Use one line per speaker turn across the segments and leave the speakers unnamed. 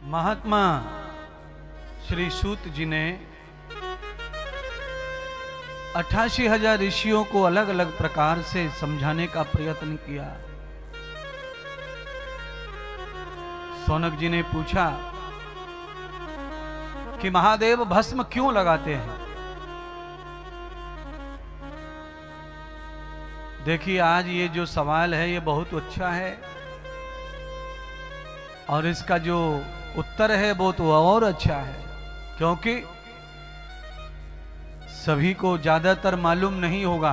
महात्मा श्री सूत जी ने 88,000 ऋषियों को अलग अलग प्रकार से समझाने का प्रयत्न किया। सौनक जी ने पूछा कि महादेव भस्म क्यों लगाते हैं। देखिए, आज ये जो सवाल है ये बहुत अच्छा है और इसका जो उत्तर है वो तो और अच्छा है, क्योंकि सभी को ज्यादातर मालूम नहीं होगा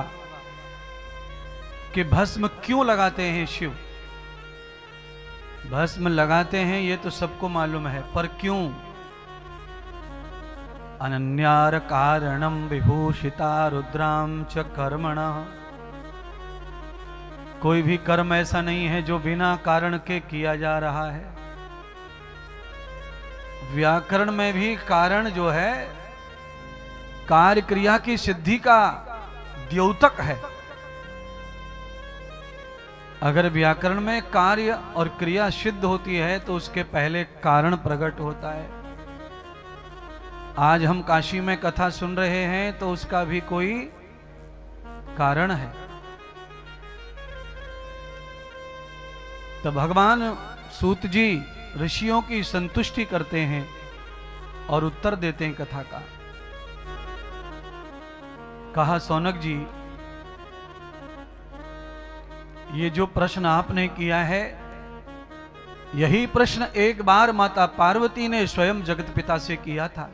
कि भस्म क्यों लगाते हैं। शिव भस्म लगाते हैं ये तो सबको मालूम है, पर क्यों? अनन्यार कारणम विभूषिता रुद्राम च कर्मणः। कोई भी कर्म ऐसा नहीं है जो बिना कारण के किया जा रहा है। व्याकरण में भी कारण जो है कार्य क्रिया की सिद्धि का द्योतक है। अगर व्याकरण में कार्य और क्रिया सिद्ध होती है तो उसके पहले कारण प्रकट होता है। आज हम काशी में कथा सुन रहे हैं तो उसका भी कोई कारण है। तो भगवान सूत जी ऋषियों की संतुष्टि करते हैं और उत्तर देते हैं कथा का। कहा, सौनक जी, ये जो प्रश्न आपने किया है यही प्रश्न एक बार माता पार्वती ने स्वयं जगत पिता से किया था।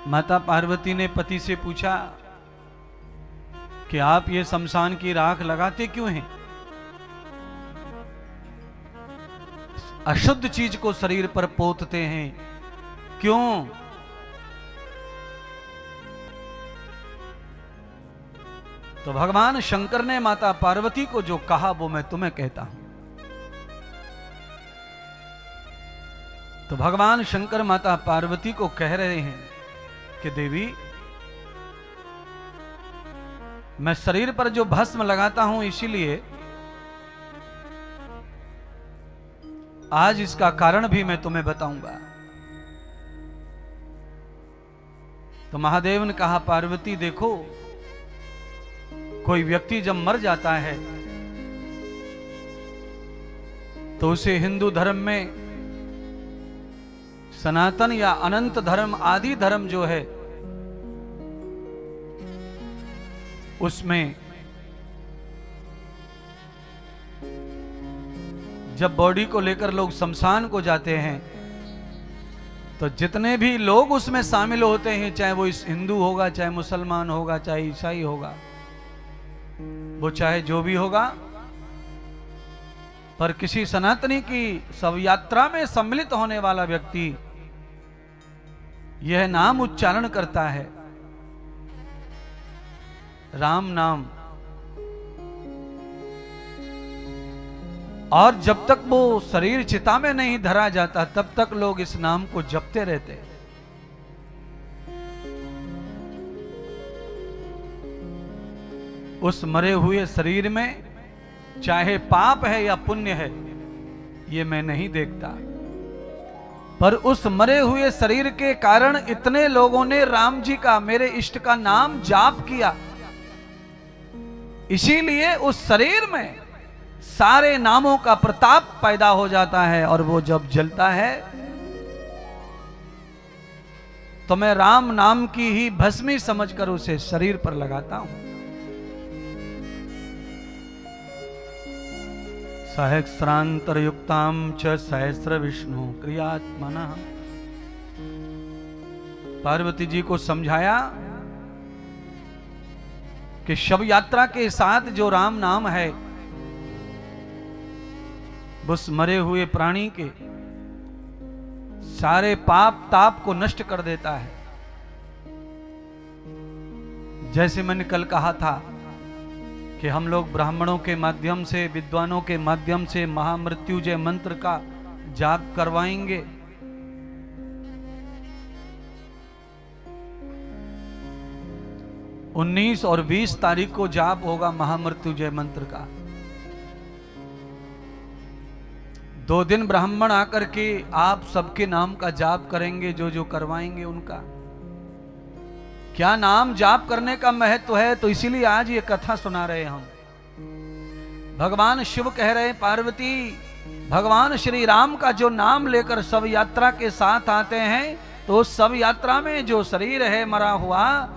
माता पार्वती ने पति से पूछा कि आप ये शमशान की राख लगाते क्यों हैं? अशुद्ध चीज को शरीर पर पोतते हैं क्यों? तो भगवान शंकर ने माता पार्वती को जो कहा वो मैं तुम्हें कहता हूं। तो भगवान शंकर माता पार्वती को कह रहे हैं कि देवी, मैं शरीर पर जो भस्म लगाता हूं इसीलिए आज इसका कारण भी मैं तुम्हें बताऊंगा। तो महादेव ने कहा, पार्वती देखो, कोई व्यक्ति जब मर जाता है तो उसे हिंदू धर्म में सनातन या अनंत धर्म आदि धर्म जो है उसमें जब बॉडी को लेकर लोग शमशान को जाते हैं तो जितने भी लोग उसमें शामिल होते हैं, चाहे वो हिंदू होगा, चाहे मुसलमान होगा, चाहे ईसाई होगा, वो चाहे जो भी होगा, पर किसी सनातनी की शव यात्रा में सम्मिलित होने वाला व्यक्ति यह नाम उच्चारण करता है, राम नाम, और जब तक वो शरीर चिता में नहीं धरा जाता तब तक लोग इस नाम को जपते रहते हैं। उस मरे हुए शरीर में चाहे पाप है या पुण्य है ये मैं नहीं देखता, पर उस मरे हुए शरीर के कारण इतने लोगों ने राम जी का, मेरे इष्ट का नाम जाप किया, इसीलिए उस शरीर में सारे नामों का प्रताप पैदा हो जाता है और वो जब जलता है तो मैं राम नाम की ही भस्मी समझकर उसे शरीर पर लगाता हूं। सहस्रांतर युक्ताम च सहस्र विष्णु क्रियात्मना। पार्वती जी को समझाया कि शव यात्रा के साथ जो राम नाम है उस मरे हुए प्राणी के सारे पाप ताप को नष्ट कर देता है। जैसे मैंने कल कहा था कि हम लोग ब्राह्मणों के माध्यम से, विद्वानों के माध्यम से महामृत्युंजय मंत्र का जाप करवाएंगे। 19 और 20 तारीख को जाप होगा महामृत्युंजय मंत्र का। 2 दिन ब्राह्मण आकर के आप सबके नाम का जाप करेंगे, जो जो करवाएंगे उनका। क्या नाम जाप करने का महत्व है, तो इसीलिए आज ये कथा सुना रहे हम। भगवान शिव कह रहे पार्वती, भगवान श्री राम का जो नाम लेकर सब यात्रा के साथ आते हैं, तो सब यात्रा में जो शरीर है मरा हुआ,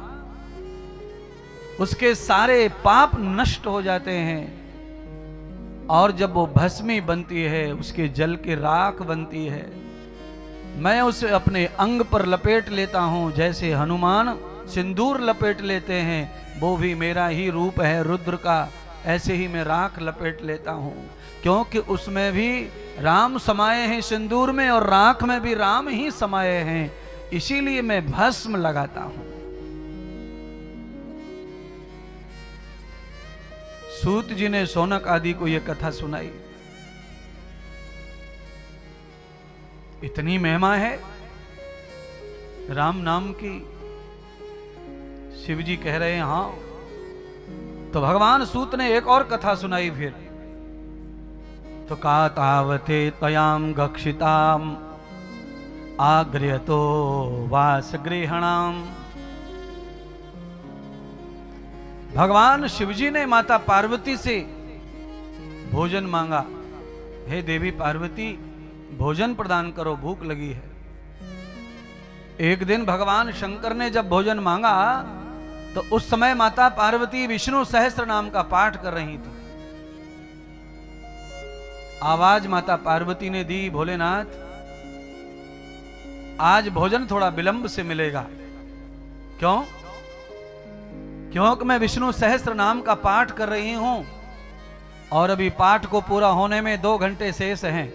उसके सारे पाप नष्ट हो जाते हैं। और जब वो भस्मी बनती है, उसके जल की राख बनती है, मैं उसे अपने अंग पर लपेट लेता हूं। जैसे हनुमान सिंदूर लपेट लेते हैं, वो भी मेरा ही रूप है रुद्र का, ऐसे ही मैं राख लपेट लेता हूं। क्योंकि उसमें भी राम समाये हैं सिंदूर में, और राख में भी राम ही समाये हैं, इसीलिए मैं भस्म लगाता हूं। सूत जी ने शौनक आदि को यह कथा सुनाई। इतनी महिमा है राम नाम की। शिव जी कह रहे हैं हाँ। तो भगवान सूत ने एक और कथा सुनाई फिर। तो का तावते तयाम गक्षिताम आग्रयतो वासगृहणाम। भगवान शिवजी ने माता पार्वती से भोजन मांगा। हे देवी पार्वती, भोजन प्रदान करो, भूख लगी है। एक दिन भगवान शंकर ने जब भोजन मांगा, तो उस समय माता पार्वती विष्णु सहस्त्र नाम का पाठ कर रही थी। आवाज माता पार्वती ने दी, भोलेनाथ आज भोजन थोड़ा विलंब से मिलेगा। क्यों? क्योंकि मैं विष्णु सहस्त्र नाम का पाठ कर रही हूं, और अभी पाठ को पूरा होने में 2 घंटे शेष हैं।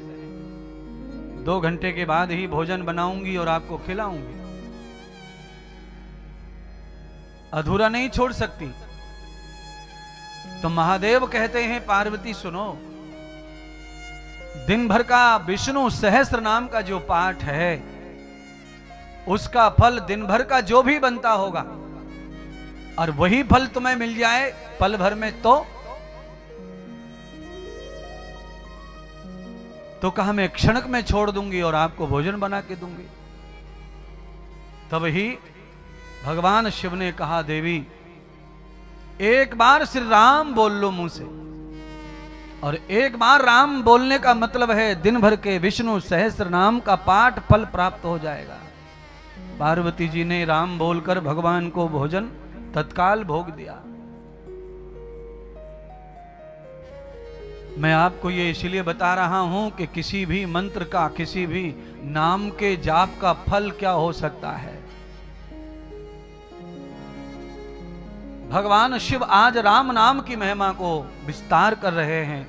2 घंटे के बाद ही भोजन बनाऊंगी और आपको खिलाऊंगी, अधूरा नहीं छोड़ सकती। तो महादेव कहते हैं पार्वती सुनो, दिन भर का विष्णु सहस्त्र नाम का जो पाठ है, उसका फल दिन भर का जो भी बनता होगा, और वही फल तुम्हें मिल जाए पल भर में, तो कहा मैं क्षणक में छोड़ दूंगी और आपको भोजन बना के दूंगी। तब ही भगवान शिव ने कहा, देवी एक बार श्री राम बोल लो मुंह से। और एक बार राम बोलने का मतलब है दिन भर के विष्णु सहस्त्र नाम का पाठ फल प्राप्त हो जाएगा। पार्वती जी ने राम बोलकर भगवान को भोजन तत्काल भोग दिया। मैं आपको ये इसलिए बता रहा हूं कि किसी भी मंत्र का, किसी भी नाम के जाप का फल क्या हो सकता है। भगवान शिव आज राम नाम की महिमा को विस्तार कर रहे हैं,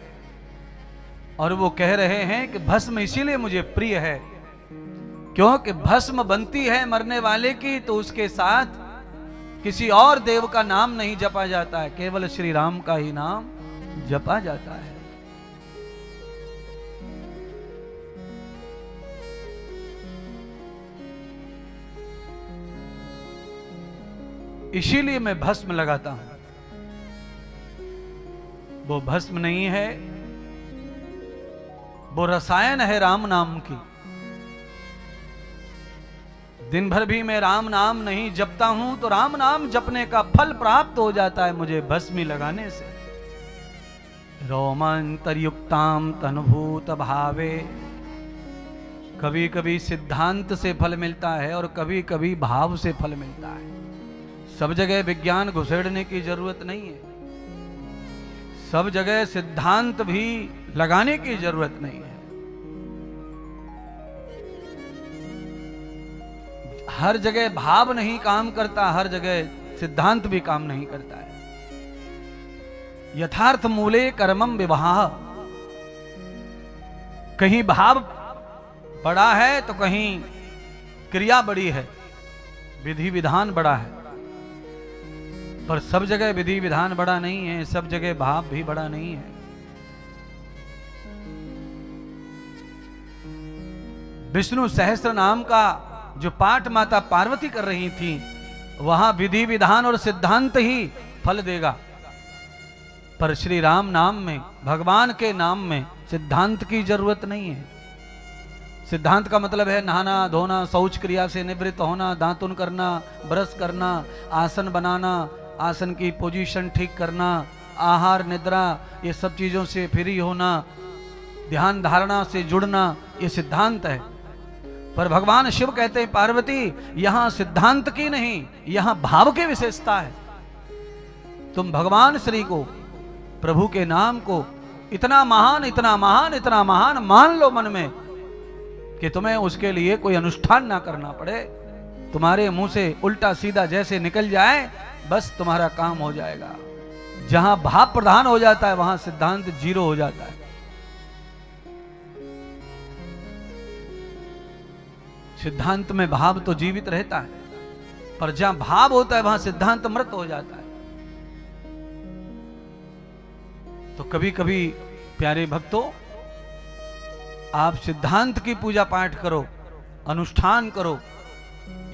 और वो कह रहे हैं कि भस्म इसीलिए मुझे प्रिय है, क्योंकि भस्म बनती है मरने वाले की, तो उसके साथ किसी और देव का नाम नहीं जपा जाता है, केवल श्री राम का ही नाम जपा जाता है। इसीलिए मैं भस्म लगाता हूं। वो भस्म नहीं है, वो रसायन है राम नाम की। दिन भर भी मैं राम नाम नहीं जपता हूं, तो राम नाम जपने का फल प्राप्त हो जाता है मुझे भस्मी लगाने से। रोमांतरयुक्ताम तनुभूत भावे। कभी कभी सिद्धांत से फल मिलता है और कभी कभी भाव से फल मिलता है। सब जगह विज्ञान घुसेड़ने की जरूरत नहीं है, सब जगह सिद्धांत भी लगाने की जरूरत नहीं है। हर जगह भाव नहीं काम करता, हर जगह सिद्धांत भी काम नहीं करता है। यथार्थ मूले कर्मम विवाह। कहीं भाव बड़ा है तो कहीं क्रिया बड़ी है, विधि विधान बड़ा है, पर सब जगह विधि विधान बड़ा नहीं है, सब जगह भाव भी बड़ा नहीं है। विष्णु सहस्त्र नाम का जो पाठ माता पार्वती कर रही थी, वहां विधि विधान और सिद्धांत ही फल देगा, पर श्री राम नाम में, भगवान के नाम में सिद्धांत की जरूरत नहीं है। सिद्धांत का मतलब है नहाना धोना, शौच क्रिया से निवृत्त होना, दांतुन करना, ब्रश करना, आसन बनाना, आसन की पोजीशन ठीक करना, आहार निद्रा, ये सब चीजों से फ्री होना, ध्यान धारणा से जुड़ना, ये सिद्धांत है। पर भगवान शिव कहते हैं पार्वती यहां सिद्धांत की नहीं, यहां भाव की विशेषता है। तुम भगवान श्री को, प्रभु के नाम को इतना महान इतना महान इतना महान मान लो मन में कि तुम्हें उसके लिए कोई अनुष्ठान ना करना पड़े। तुम्हारे मुंह से उल्टा सीधा जैसे निकल जाए बस तुम्हारा काम हो जाएगा। जहां भाव प्रधान हो जाता है वहां सिद्धांत जीरो हो जाता है। सिद्धांत में भाव तो जीवित रहता है, पर जहां भाव होता है वहां सिद्धांत मृत हो जाता है। तो कभी कभी प्यारे भक्तों, आप सिद्धांत की पूजा पाठ करो, अनुष्ठान करो,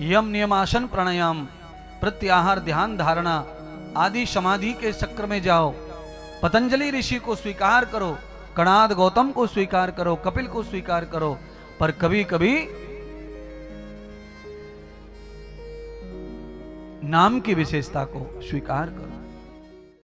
यम नियमासन प्राणायाम, प्रत्याहार, ध्यान धारणा आदि समाधि के चक्र में जाओ। पतंजलि ऋषि को स्वीकार करो, कणाद गौतम को स्वीकार करो, कपिल को स्वीकार करो, पर कभी कभी नाम की विशेषता को स्वीकार करो।